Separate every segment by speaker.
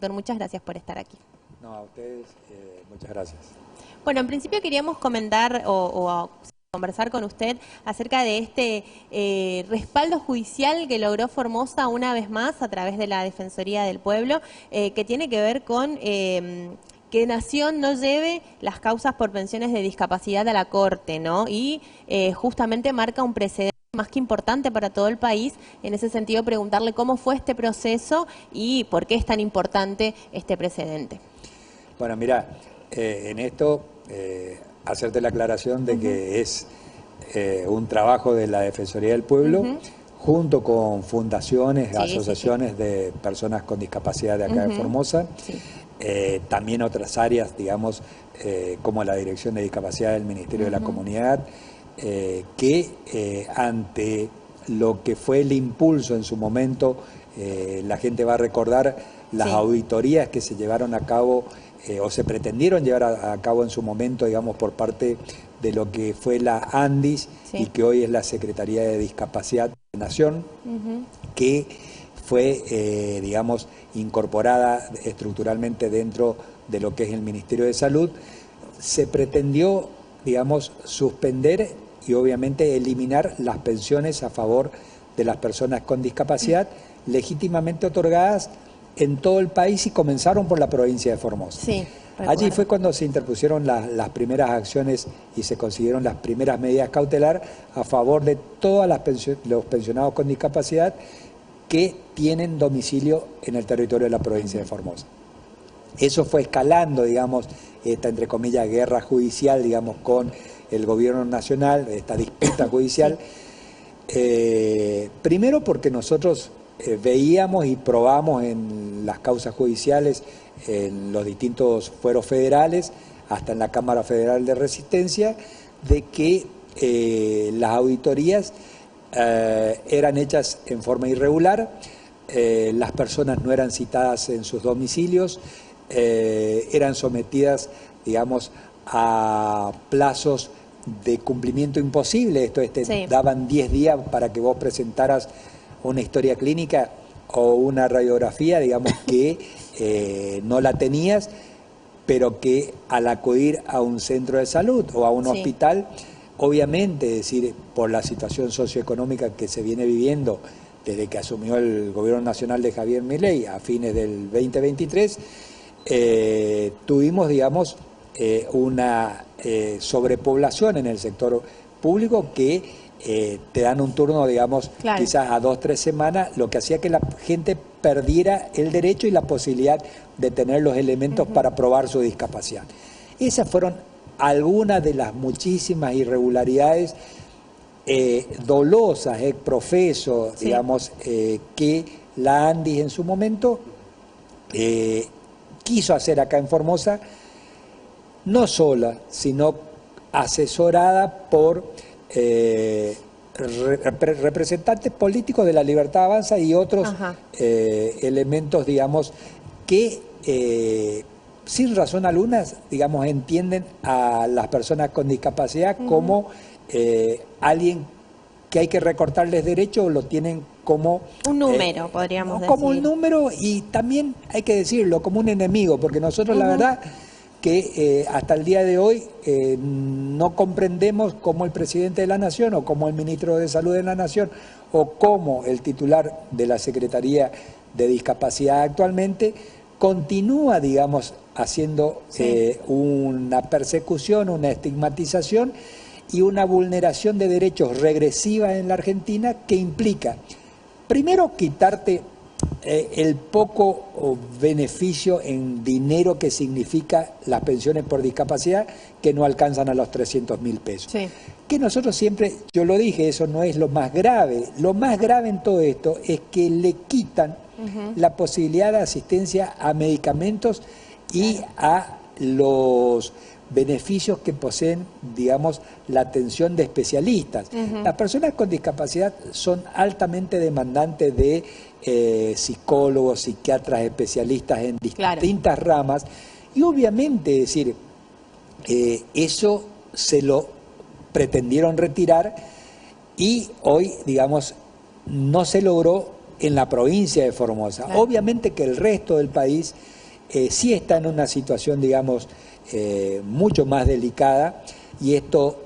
Speaker 1: doctor, muchas gracias por estar aquí.
Speaker 2: No, a ustedes, muchas gracias.
Speaker 1: Bueno, en principio queríamos comentar o conversar con usted acerca de este respaldo judicial que logró Formosa una vez más a través de la Defensoría del Pueblo, que tiene que ver con que Nación no lleve las causas por pensiones de discapacidad a la Corte, ¿no? Y justamente marca un precedente más que importante para todo el país. En ese sentido, preguntarle cómo fue este proceso y por qué es tan importante este precedente.
Speaker 2: Bueno, mira, en esto, hacerte la aclaración de que es un trabajo de la Defensoría del Pueblo, junto con fundaciones, asociaciones de personas con discapacidad de acá de Formosa, también otras áreas, digamos, como la Dirección de Discapacidad del Ministerio de la Comunidad, que ante lo que fue el impulso en su momento, la gente va a recordar las auditorías que se llevaron a cabo o se pretendieron llevar a cabo en su momento, digamos, por parte de lo que fue la ANDIS y que hoy es la Secretaría de Discapacidad de Nación, que fue, digamos, incorporada estructuralmente dentro de lo que es el Ministerio de Salud. Se pretendió, digamos, suspender y obviamente eliminar las pensiones a favor de las personas con discapacidad legítimamente otorgadas en todo el país y comenzaron por la provincia de Formosa.
Speaker 1: Sí,
Speaker 2: allí fue cuando se interpusieron las primeras acciones y se consiguieron las primeras medidas cautelares a favor de todos los pensionados con discapacidad que tienen domicilio en el territorio de la provincia de Formosa. Eso fue escalando, digamos, esta, entre comillas, guerra judicial, digamos, con el gobierno nacional, esta disputa judicial. Primero porque nosotros veíamos y probamos en las causas judiciales, en los distintos fueros federales, hasta en la Cámara Federal de Resistencia, de que las auditorías eran hechas en forma irregular, las personas no eran citadas en sus domicilios, eran sometidas, digamos, a plazos de cumplimiento imposible. Esto daban 10 días para que vos presentaras una historia clínica o una radiografía, digamos, que no la tenías, pero que al acudir a un centro de salud o a un hospital, obviamente, es decir, por la situación socioeconómica que se viene viviendo desde que asumió el gobierno nacional de Javier Milei a fines del 2023, tuvimos, digamos, una sobrepoblación en el sector público que te dan un turno, digamos, quizás a 2 o 3 semanas, lo que hacía que la gente perdiera el derecho y la posibilidad de tener los elementos para probar su discapacidad. Esas fueron algunas de las muchísimas irregularidades dolosas, profeso, digamos, que la ANDIS en su momento quiso hacer acá en Formosa, no sola, sino asesorada por representantes políticos de la Libertad Avanza y otros elementos, digamos, que sin razón alguna, digamos, entienden a las personas con discapacidad como alguien que hay que recortarles derechos, o lo tienen como
Speaker 1: un número, podríamos decir.
Speaker 2: Como un número, y también hay que decirlo, como un enemigo, porque nosotros la verdad que hasta el día de hoy no comprendemos cómo el presidente de la Nación o cómo el ministro de Salud de la Nación o cómo el titular de la Secretaría de Discapacidad actualmente continúa, digamos, haciendo una persecución, una estigmatización y una vulneración de derechos regresiva en la Argentina, que implica, primero, quitarte el poco beneficio en dinero que significa las pensiones por discapacidad, que no alcanzan a los 300.000 pesos. Que nosotros siempre, yo lo dije, eso no es lo más grave. Lo más grave en todo esto es que le quitan la posibilidad de asistencia a medicamentos y a los beneficios que poseen, digamos, la atención de especialistas. Las personas con discapacidad son altamente demandantes de psicólogos, psiquiatras, especialistas en distintas ramas, y obviamente, es decir, eso se lo pretendieron retirar y hoy, digamos, no se logró en la provincia de Formosa.
Speaker 1: Claro.
Speaker 2: Obviamente que el resto del país sí está en una situación, digamos, mucho más delicada, y esto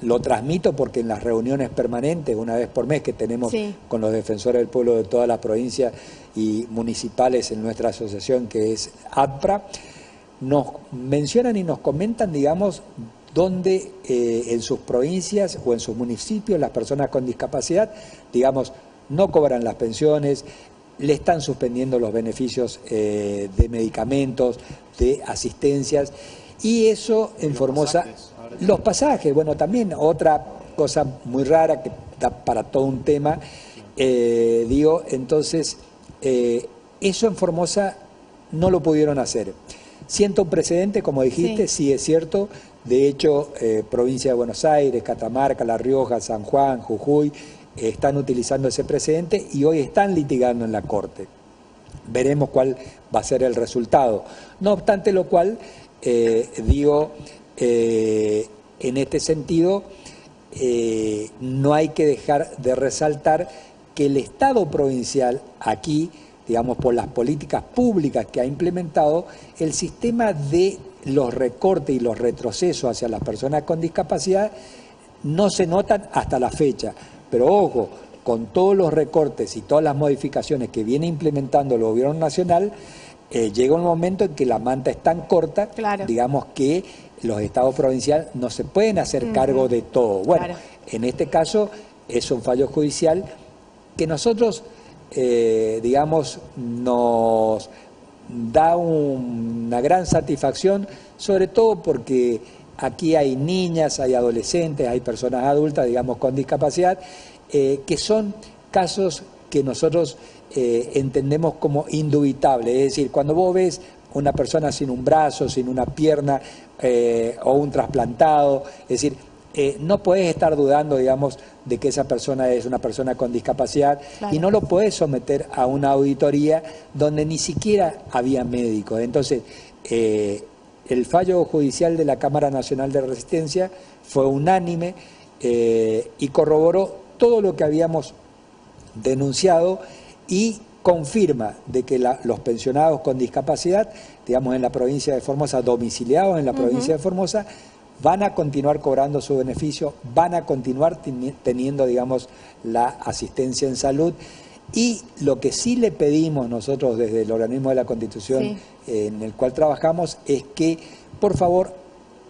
Speaker 2: lo transmito porque en las reuniones permanentes, una vez por mes que tenemos con los defensores del pueblo de todas las provincias y municipales en nuestra asociación, que es ADPRA, nos mencionan y nos comentan, digamos, donde en sus provincias o en sus municipios las personas con discapacidad, digamos, no cobran las pensiones, le están suspendiendo los beneficios de medicamentos, de asistencias, y eso en Formosa, los pasajes, bueno, también otra cosa muy rara que da para todo un tema, entonces, eso en Formosa no lo pudieron hacer. Siento un precedente, como dijiste, sí es cierto. De hecho, provincia de Buenos Aires, Catamarca, La Rioja, San Juan, Jujuy, están utilizando ese precedente y hoy están litigando en la Corte. Veremos cuál va a ser el resultado. No obstante lo cual, en este sentido, no hay que dejar de resaltar que el Estado provincial aquí, digamos, por las políticas públicas que ha implementado, el sistema de los recortes y los retrocesos hacia las personas con discapacidad no se notan hasta la fecha. Pero ojo, con todos los recortes y todas las modificaciones que viene implementando el gobierno nacional, llega un momento en que la manta es tan corta, digamos, que los estados provinciales no se pueden hacer cargo de todo. Bueno, en este caso es un fallo judicial que nosotros, digamos, nos da una gran satisfacción, sobre todo porque aquí hay niñas, hay adolescentes, hay personas adultas, digamos, con discapacidad, que son casos que nosotros entendemos como indubitables. Es decir, cuando vos ves una persona sin un brazo, sin una pierna o un trasplantado, es decir, no podés estar dudando, digamos, de que esa persona es una persona con discapacidad, y no lo podés someter a una auditoría donde ni siquiera había médicos. Entonces, el fallo judicial de la Cámara Nacional de Resistencia fue unánime y corroboró todo lo que habíamos denunciado y confirma de que los pensionados con discapacidad, digamos, en la provincia de Formosa, domiciliados en la provincia de Formosa, van a continuar cobrando su beneficio, van a continuar teniendo, digamos, la asistencia en salud. Y lo que sí le pedimos nosotros desde el organismo de la Constitución en el cual trabajamos es que, por favor,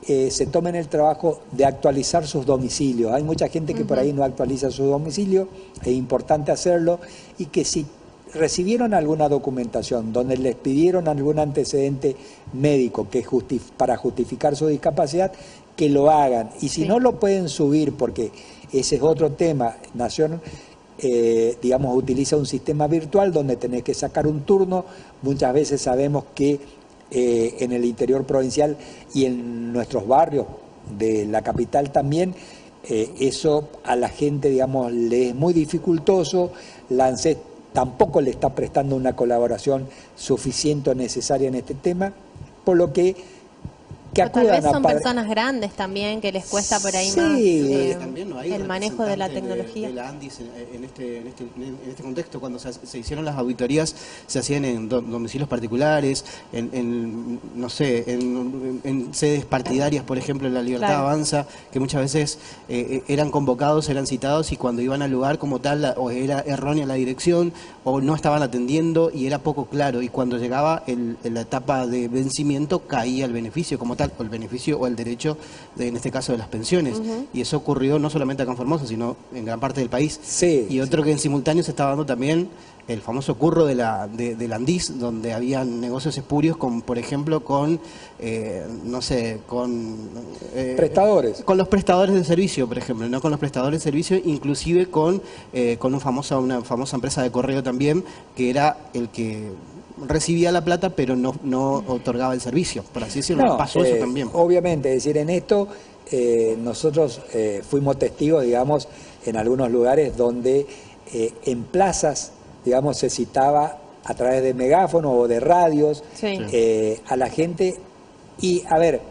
Speaker 2: se tomen el trabajo de actualizar sus domicilios. Hay mucha gente que por ahí no actualiza su domicilio, es importante hacerlo, y que si recibieron alguna documentación donde les pidieron algún antecedente médico que para justificar su discapacidad, que lo hagan. Y si no lo pueden subir, porque ese es otro tema, Nación, digamos, utiliza un sistema virtual donde tenés que sacar un turno. Muchas veces sabemos que en el interior provincial y en nuestros barrios de la capital también, eso a la gente, digamos, le es muy dificultoso. La ANSES tampoco le está prestando una colaboración suficiente o necesaria en este tema, por lo que
Speaker 1: tal vez son personas grandes también que les cuesta por ahí más
Speaker 3: también no hay
Speaker 1: el manejo de la tecnología.
Speaker 3: De la ANDIS en este contexto, cuando se hicieron las auditorías, se hacían en domicilios particulares, no sé, en sedes partidarias, por ejemplo, en La Libertad Avanza, que muchas veces eran convocados, eran citados, y cuando iban al lugar como tal, o era errónea la dirección, o no estaban atendiendo y era poco claro, y cuando llegaba la etapa de vencimiento caía el beneficio como tal, o el beneficio o el derecho, en este caso, de las pensiones. Y eso ocurrió no solamente acá en Formosa, sino en gran parte del país. Y otro que en simultáneo se estaba dando también, el famoso curro de la ANDIS, donde había negocios espurios, con, por ejemplo, con, no sé, con...
Speaker 2: prestadores.
Speaker 3: Con los prestadores de servicio, por ejemplo, no con los prestadores de servicio, inclusive con una famosa empresa de correo también, que era el que recibía la plata, pero no otorgaba el servicio, por así decirlo. Pasó eso también.
Speaker 2: Obviamente, es decir, en esto nosotros fuimos testigos, digamos, en algunos lugares donde en plazas, digamos, se citaba a través de megáfonos o de radios a la gente. Y, a ver,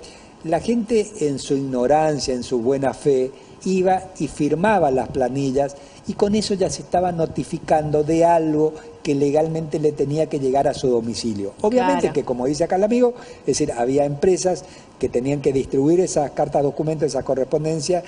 Speaker 2: la gente en su ignorancia, en su buena fe, iba y firmaba las planillas y con eso ya se estaba notificando de algo que legalmente le tenía que llegar a su domicilio. Obviamente
Speaker 1: Claro.
Speaker 2: que, como dice acá el amigo, es decir, había empresas que tenían que distribuir esas cartas documentos, esa correspondencia,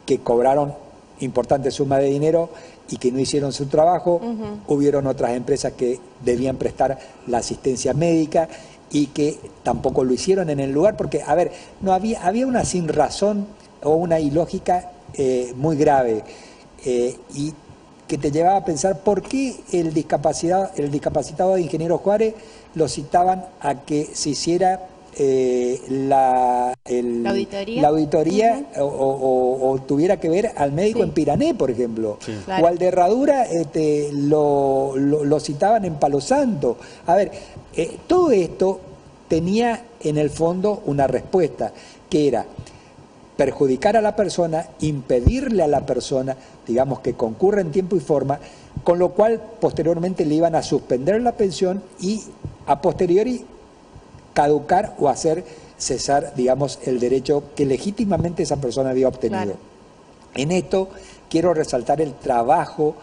Speaker 2: que cobraron importantes sumas de dinero y que no hicieron su trabajo. Hubieron otras empresas que debían prestar la asistencia médica y que tampoco lo hicieron en el lugar, porque, a ver, no había una sinrazón o una ilógica muy grave, y que te llevaba a pensar por qué el discapacitado de Ingeniero Juárez lo citaban a que se hiciera la auditoría o tuviera que ver al médico en Pirané, por ejemplo,
Speaker 1: Claro.
Speaker 2: o al de Herradura lo citaban en Palo Santo. A ver, todo esto tenía en el fondo una respuesta, que era perjudicar a la persona, impedirle a la persona, digamos, que concurra en tiempo y forma, con lo cual posteriormente le iban a suspender la pensión y a posteriori caducar o hacer cesar, digamos, el derecho que legítimamente esa persona había obtenido.
Speaker 1: Claro.
Speaker 2: En esto quiero resaltar el trabajo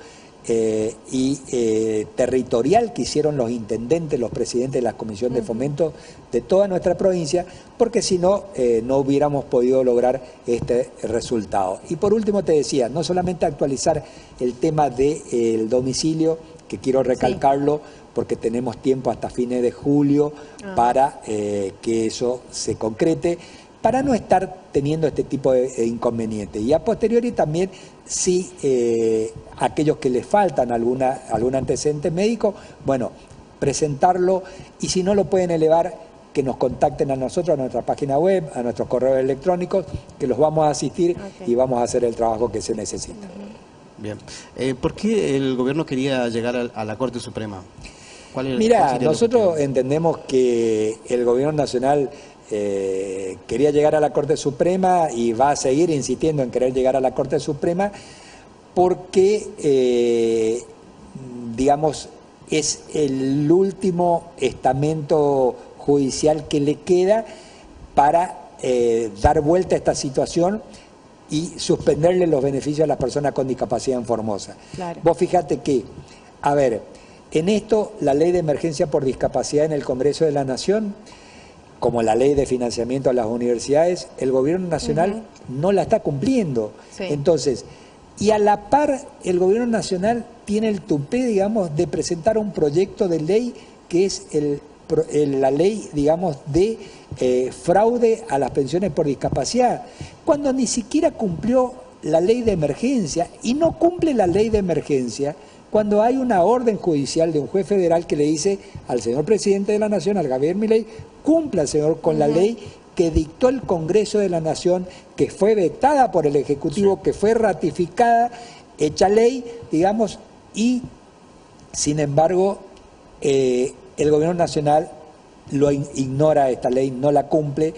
Speaker 2: territorial que hicieron los intendentes, los presidentes de la Comisión de Fomento de toda nuestra provincia, porque si no, no hubiéramos podido lograr este resultado. Y por último te decía, no solamente actualizar el tema del domicilio, que quiero recalcarlo, porque tenemos tiempo hasta fines de julio para que eso se concrete, para no estar teniendo este tipo de inconvenientes. Y a posteriori también, si aquellos que les faltan algún antecedente médico, bueno, presentarlo, y si no lo pueden elevar, que nos contacten a nosotros, a nuestra página web, a nuestros correos electrónicos, que los vamos a asistir y vamos a hacer el trabajo que se necesita.
Speaker 3: Bien. ¿Por qué el gobierno quería llegar a la Corte Suprema? ¿Cuál
Speaker 2: Mira,
Speaker 3: sería el
Speaker 2: nosotros
Speaker 3: objetivo?
Speaker 2: entendemos que el gobierno nacional quería llegar a la Corte Suprema y va a seguir insistiendo en querer llegar a la Corte Suprema porque, digamos, es el último estamento judicial que le queda para dar vuelta a esta situación y suspenderle los beneficios a las personas con discapacidad en Formosa.
Speaker 1: Claro.
Speaker 2: Vos fíjate que, a ver, en esto la ley de emergencia por discapacidad en el Congreso de la Nación, como la ley de financiamiento a las universidades, el gobierno nacional no la está cumpliendo.
Speaker 1: Sí.
Speaker 2: Entonces, y a la par, el gobierno nacional tiene el tupé, digamos, de presentar un proyecto de ley que es la ley, digamos, de fraude a las pensiones por discapacidad, cuando ni siquiera cumplió la ley de emergencia, y no cumple la ley de emergencia cuando hay una orden judicial de un juez federal que le dice al señor presidente de la Nación, al Javier Milei, cumpla, señor, con la ley que dictó el Congreso de la Nación, que fue vetada por el Ejecutivo, que fue ratificada, hecha ley, digamos, y sin embargo el gobierno nacional lo ignora esta ley, no la cumple.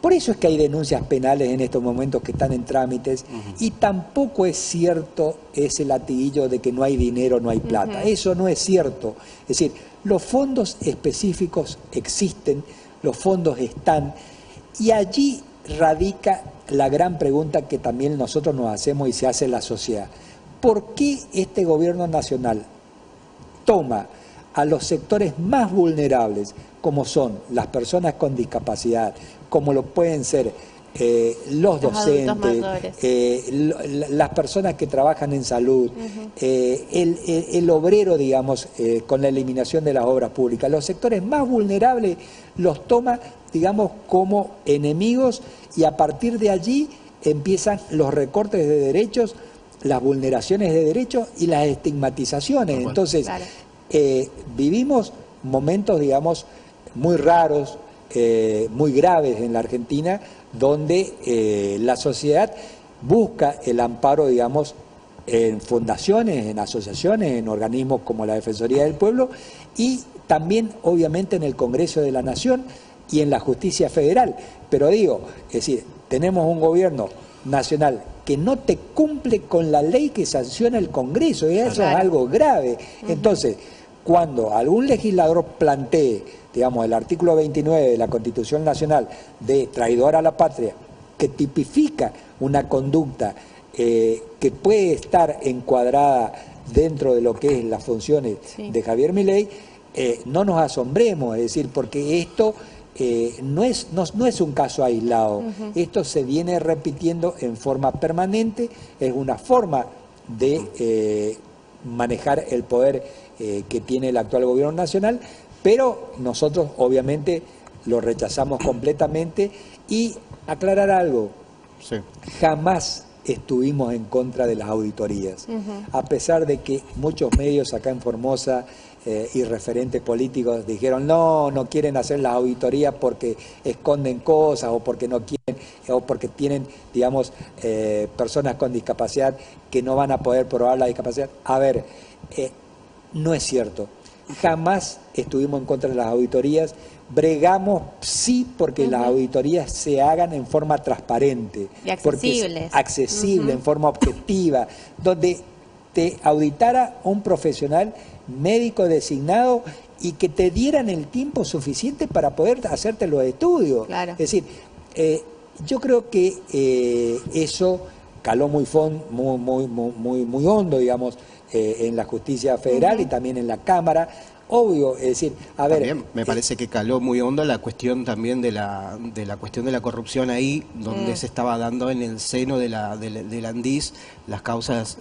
Speaker 2: Por eso es que hay denuncias penales en estos momentos que están en trámites, y tampoco es cierto ese latiguillo de que no hay dinero, no hay plata. Eso no es cierto. Es decir, los fondos específicos existen, los fondos están, y allí radica la gran pregunta que también nosotros nos hacemos y se hace la sociedad. ¿Por qué este gobierno nacional toma a los sectores más vulnerables, como son las personas con discapacidad, como lo pueden ser los docentes, las personas que trabajan en salud, el obrero, digamos, con la eliminación de las obras públicas? Los sectores más vulnerables los toma, digamos, como enemigos, y a partir de allí empiezan los recortes de derechos, las vulneraciones de derechos y las estigmatizaciones. Entonces,
Speaker 1: claro,
Speaker 2: vivimos momentos, digamos, muy raros, muy graves en la Argentina, donde la sociedad busca el amparo, digamos, en fundaciones, en asociaciones, en organismos como la Defensoría del Pueblo, y también, obviamente, en el Congreso de la Nación y en la Justicia Federal. Pero digo, es decir, tenemos un gobierno nacional que no te cumple con la ley que sanciona el Congreso, y eso
Speaker 1: claro,
Speaker 2: es algo grave. Entonces, cuando algún legislador plantee, digamos, el artículo 29 de la Constitución Nacional de traidor a la patria, que tipifica una conducta que puede estar encuadrada dentro de lo que es las funciones de Javier Milei, no nos asombremos, es decir, porque esto no es un caso aislado, esto se viene repitiendo en forma permanente, es una forma de manejar el poder que tiene el actual gobierno nacional, pero nosotros obviamente lo rechazamos completamente. Y aclarar algo, jamás estuvimos en contra de las auditorías, a pesar de que muchos medios acá en Formosa y referentes políticos dijeron no quieren hacer las auditorías porque esconden cosas o porque no quieren o porque tienen, digamos, personas con discapacidad que no van a poder probar la discapacidad. A ver, no es cierto. Jamás estuvimos en contra de las auditorías. Bregamos sí porque las auditorías se hagan en forma transparente,
Speaker 1: y accesibles,
Speaker 2: accesible, en forma objetiva, donde te auditara un profesional médico designado y que te dieran el tiempo suficiente para poder hacerte los estudios.
Speaker 1: Claro.
Speaker 2: Es decir, yo creo que eso caló muy hondo, digamos, en la justicia federal y también en la Cámara. Obvio, es decir, a ver...
Speaker 3: También me parece que caló muy hondo la cuestión también de la cuestión de la corrupción ahí, donde se estaba dando en el seno de la ANDIS las causas,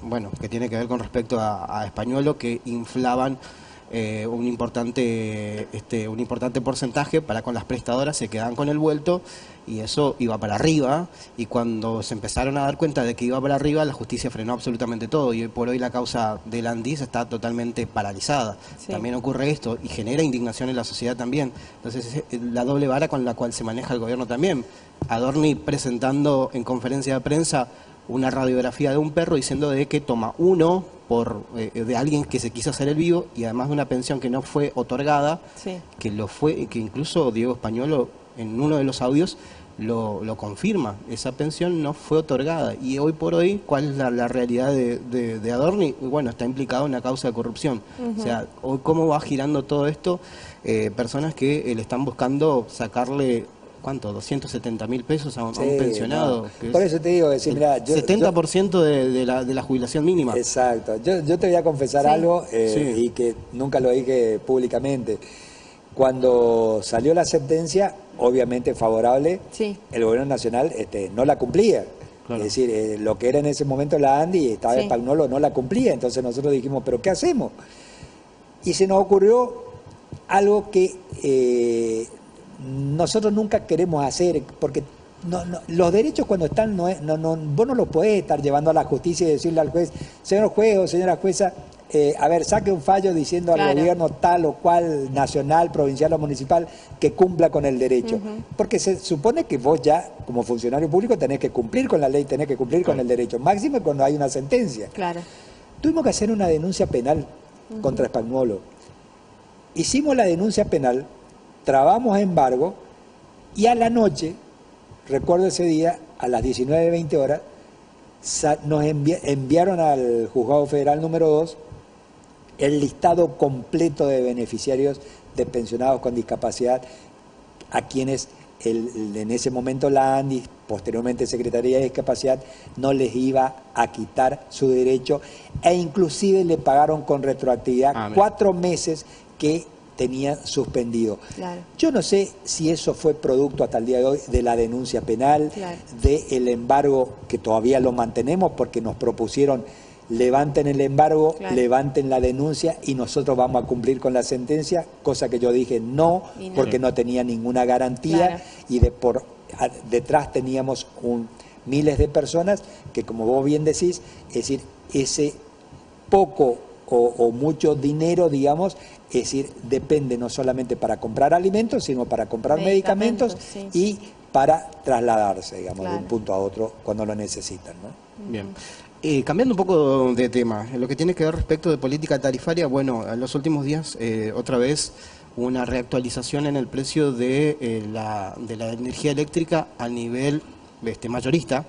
Speaker 3: bueno, que tiene que ver con respecto a Españolo, que inflaban un importante porcentaje para con las prestadoras, se quedaban con el vuelto y eso iba para arriba, y cuando se empezaron a dar cuenta de que iba para arriba, la justicia frenó absolutamente todo, y hoy por hoy la causa del Andis está totalmente paralizada. También ocurre esto y genera indignación en la sociedad también. Entonces es la doble vara con la cual se maneja el gobierno también. Adorni presentando en conferencia de prensa una radiografía de un perro diciendo de que toma uno de alguien que se quiso hacer el vivo, y además de una pensión que no fue otorgada, que incluso Diego Españolo en uno de los audios lo confirma. Esa pensión no fue otorgada, y hoy por hoy, ¿cuál es la realidad de Adorni? Bueno, está implicado en una causa de corrupción. O sea, hoy cómo va girando todo esto, personas que le están buscando sacarle... ¿Cuánto? 270.000 pesos a un pensionado.
Speaker 2: No. Por eso te digo, decir, mira,
Speaker 3: 70% de la jubilación mínima.
Speaker 2: Exacto. Yo te voy a confesar algo y que nunca lo dije públicamente. Cuando salió la sentencia, obviamente favorable, el gobierno nacional no la cumplía. Claro. Es decir, lo que era en ese momento la ANDI, estaba Espagnolo, no la cumplía. Entonces nosotros dijimos, ¿pero qué hacemos? Y se nos ocurrió algo que... nosotros nunca queremos hacer, porque los derechos cuando están, vos no los podés estar llevando a la justicia y decirle al juez, señor juez o señora jueza, a ver, saque un fallo diciendo al gobierno tal o cual, nacional, provincial o municipal, que cumpla con el derecho. Porque se supone que vos ya, como funcionario público, tenés que cumplir con la ley, tenés que cumplir con el derecho, máximo cuando hay una sentencia. Tuvimos que hacer una denuncia penal contra Espagnolo. Hicimos la denuncia penal, trabamos embargo, y a la noche, recuerdo ese día, a las 19:20 horas, nos enviaron al Juzgado Federal número 2 el listado completo de beneficiarios de pensionados con discapacidad, a quienes en ese momento la ANDI, posteriormente Secretaría de Discapacidad, no les iba a quitar su derecho, e inclusive le pagaron con retroactividad 4 meses que tenía suspendido. Yo no sé si eso fue producto hasta el día de hoy de la denuncia penal, del embargo, que todavía lo mantenemos porque nos propusieron levanten el embargo, levanten la denuncia y nosotros vamos a cumplir con la sentencia, cosa que yo dije no, porque no tenía ninguna garantía y detrás teníamos miles de personas que, como vos bien decís, es decir, ese poco o mucho dinero, digamos, es decir, depende no solamente para comprar alimentos, sino para comprar medicamentos y para trasladarse, digamos, de un punto a otro cuando lo necesitan, ¿no?
Speaker 3: Bien. Cambiando un poco de tema, en lo que tiene que ver respecto de política tarifaria, bueno, en los últimos días otra vez una reactualización en el precio de la energía eléctrica a nivel mayorista,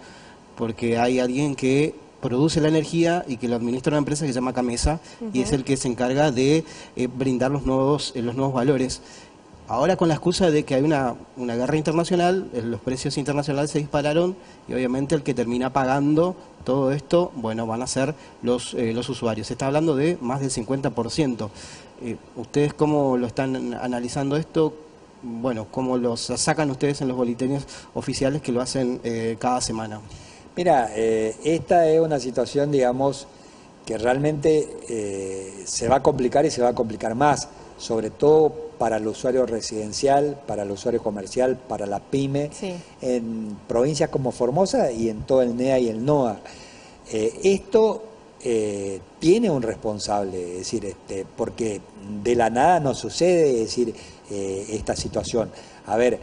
Speaker 3: porque hay alguien que produce la energía y que lo administra una empresa que se llama Camesa y es el que se encarga de brindar los nuevos valores. ahora con la excusa de que hay una guerra internacional, los precios internacionales se dispararon y obviamente el que termina pagando todo esto, bueno, van a ser los usuarios. Se está hablando de más del 50%. ¿Ustedes cómo lo están analizando esto? Bueno, ¿cómo los sacan ustedes en los boletines oficiales que lo hacen cada semana?
Speaker 2: Mira, esta es una situación, digamos, que realmente se va a complicar y se va a complicar más, sobre todo para el usuario residencial, para el usuario comercial, para la pyme, sí, en provincias como Formosa y en todo el NEA y el NOA. Esto tiene un responsable, es decir, porque de la nada no sucede, es decir, esta situación. A ver,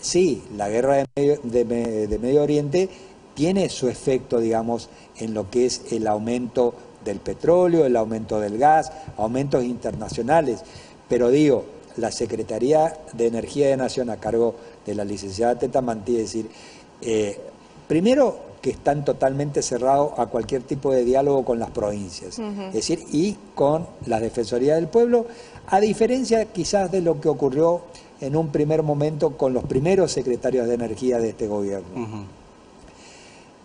Speaker 2: sí, la guerra de Medio Oriente tiene su efecto, digamos, en lo que es el aumento del petróleo, el aumento del gas, aumentos internacionales. Pero digo, la Secretaría de Energía de Nación a cargo de la licenciada Teta Mantí, es decir, primero que están totalmente cerrados a cualquier tipo de diálogo con las provincias, es decir, y con la Defensoría del Pueblo, a diferencia quizás de lo que ocurrió en un primer momento con los primeros secretarios de energía de este gobierno.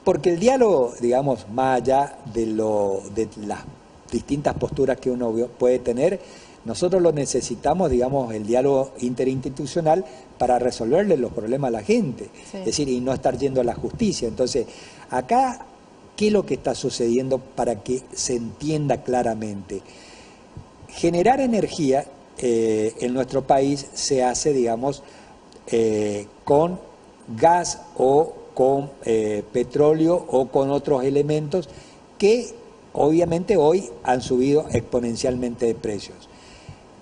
Speaker 2: Porque el diálogo, digamos, más allá de las distintas posturas que uno puede tener, nosotros lo necesitamos, digamos, el diálogo interinstitucional para resolverle los problemas a la gente, sí, es decir, y no estar yendo a la justicia. Entonces, acá, ¿qué es lo que está sucediendo para que se entienda claramente? Generar energía en nuestro país se hace, digamos, con gas o con petróleo o con otros elementos que obviamente hoy han subido exponencialmente de precios.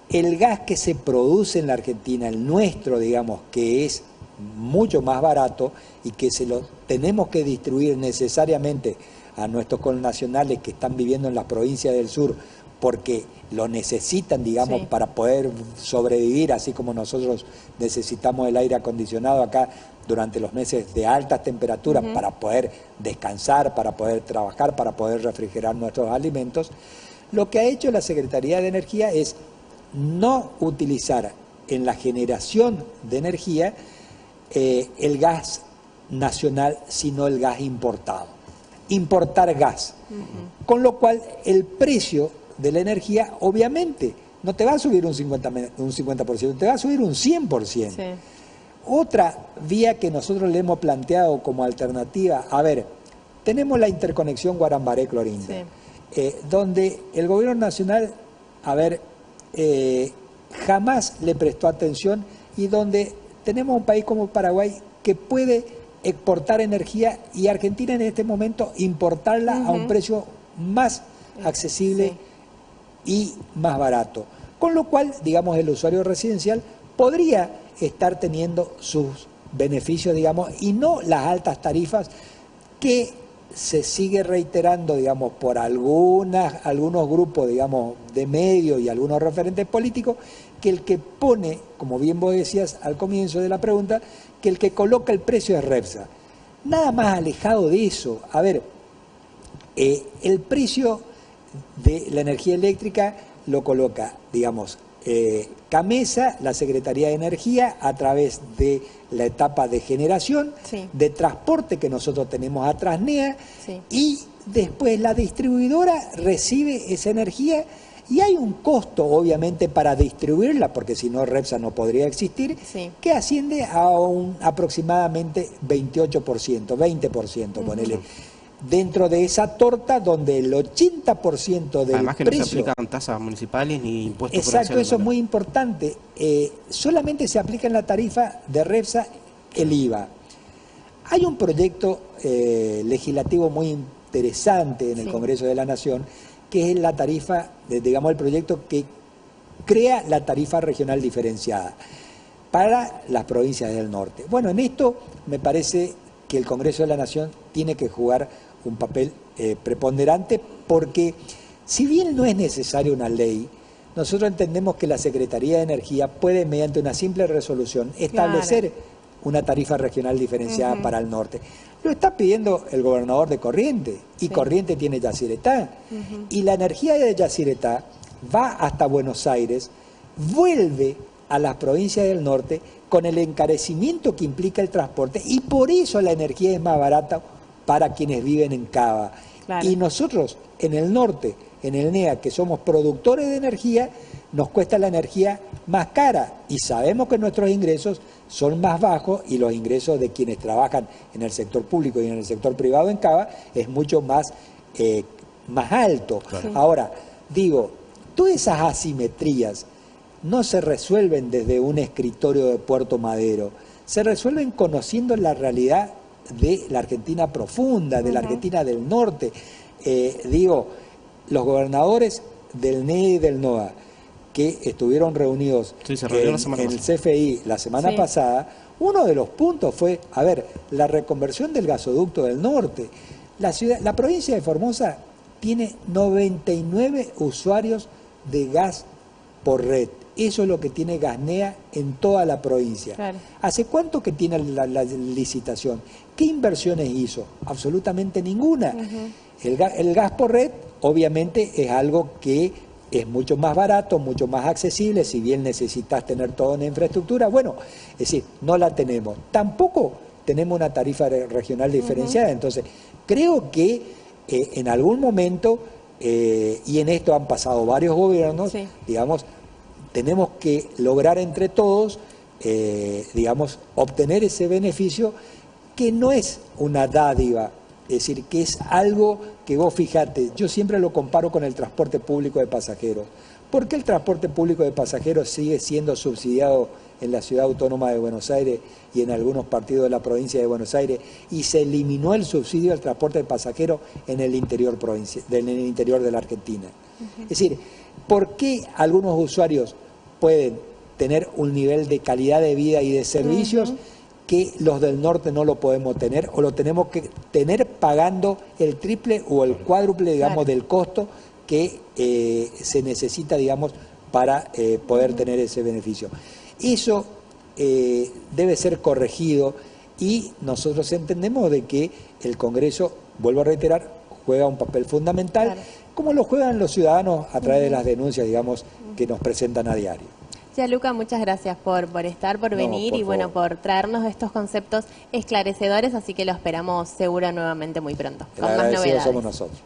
Speaker 2: El gas que se produce en la Argentina, el nuestro, digamos, que es mucho más barato y que se lo tenemos que distribuir necesariamente a nuestros connacionales que están viviendo en las provincias del sur, porque lo necesitan, digamos, sí, para poder sobrevivir, así como nosotros necesitamos el aire acondicionado acá durante los meses de altas temperaturas para poder descansar, para poder trabajar, para poder refrigerar nuestros alimentos. Lo que ha hecho la Secretaría de Energía es no utilizar en la generación de energía el gas nacional, sino el gas importado. Importar gas. Con lo cual el precio de la energía obviamente no te va a subir un 50%, te va a subir un 100%. Sí. Otra vía que nosotros le hemos planteado como alternativa, a ver, tenemos la interconexión Guarambaré-Clorinda, sí, donde el gobierno nacional, a ver, jamás le prestó atención y donde tenemos un país como Paraguay que puede exportar energía y Argentina en este momento importarla a un precio más accesible, sí, y más barato. Con lo cual, digamos, el usuario residencial podría estar teniendo sus beneficios, digamos, y no las altas tarifas que se sigue reiterando, digamos, por algunos grupos, digamos, de medios y algunos referentes políticos, que el que pone, como bien vos decías al comienzo de la pregunta, que el que coloca el precio es Repsa. Nada más alejado de eso. A ver, el precio de la energía eléctrica lo coloca, digamos, CAMESA, la Secretaría de Energía, a través de la etapa de generación, sí, de transporte que nosotros tenemos a Transnea, sí, y después la distribuidora recibe esa energía y hay un costo obviamente para distribuirla, porque si no Repsa no podría existir, sí, que asciende a un aproximadamente 28%, 20%, ponele. Dentro de esa torta donde el 80% del
Speaker 3: además que
Speaker 2: precio,
Speaker 3: no se aplican tasas municipales ni impuestos.
Speaker 2: Exacto, eso es muy importante. Solamente se aplica en la tarifa de Repsa el IVA. Hay un proyecto legislativo muy interesante en el Congreso de la Nación, que es la tarifa, digamos, el proyecto que crea la tarifa regional diferenciada para las provincias del norte. Bueno, en esto me parece que el Congreso de la Nación tiene que jugar un papel preponderante, porque si bien no es necesaria una ley, nosotros entendemos que la Secretaría de Energía puede, mediante una simple resolución, establecer una tarifa regional diferenciada para el norte. Lo está pidiendo el gobernador de Corrientes, y Corrientes tiene Yacyretá, y la energía de Yacyretá va hasta Buenos Aires, vuelve a las provincias del norte con el encarecimiento que implica el transporte, y por eso la energía es más barata para quienes viven en Cava.
Speaker 1: Claro.
Speaker 2: Y nosotros en el norte, en el NEA, que somos productores de energía, nos cuesta la energía más cara, y sabemos que nuestros ingresos son más bajos, y los ingresos de quienes trabajan en el sector público y en el sector privado en Cava es mucho más alto.
Speaker 3: Claro.
Speaker 2: Ahora, digo, todas esas asimetrías no se resuelven desde un escritorio de Puerto Madero, se resuelven conociendo la realidad de la Argentina profunda, de la Argentina del norte. Digo, los gobernadores del NEA y del NOA que estuvieron reunidos en el CFI la semana pasada, uno de los puntos fue, a ver, la reconversión del gasoducto del norte. La provincia de Formosa tiene 99 usuarios de gas por red. Eso es lo que tiene Gasnea en toda la provincia.
Speaker 1: Claro.
Speaker 2: ¿Hace cuánto que tiene la licitación? ¿Qué inversiones hizo? Absolutamente ninguna. El gas por red, obviamente, es algo que es mucho más barato, mucho más accesible, si bien necesitas tener toda una infraestructura. Bueno, es decir, no la tenemos. Tampoco tenemos una tarifa regional diferenciada. Entonces, creo que en algún momento, y en esto han pasado varios gobiernos, digamos, tenemos que lograr entre todos, digamos, obtener ese beneficio que no es una dádiva, es decir, que es algo que vos fijate, yo siempre lo comparo con el transporte público de pasajeros. ¿Por qué el transporte público de pasajeros sigue siendo subsidiado en la Ciudad Autónoma de Buenos Aires y en algunos partidos de la provincia de Buenos Aires, y se eliminó el subsidio al transporte de pasajeros en el interior de la Argentina? Es decir, ¿por qué algunos usuarios pueden tener un nivel de calidad de vida y de servicios que los del norte no lo podemos tener, o lo tenemos que tener pagando el triple o el cuádruple, digamos, del costo que se necesita, digamos, para poder tener ese beneficio? Eso debe ser corregido, y nosotros entendemos de que el Congreso, vuelvo a reiterar, juega un papel fundamental, como lo juegan los ciudadanos a través de las denuncias, digamos, que nos presentan a diario.
Speaker 1: Luca, muchas gracias por estar, por venir y bueno, por traernos estos conceptos esclarecedores, así que lo esperamos seguro nuevamente muy pronto, con más novedades.
Speaker 2: Somos nosotros.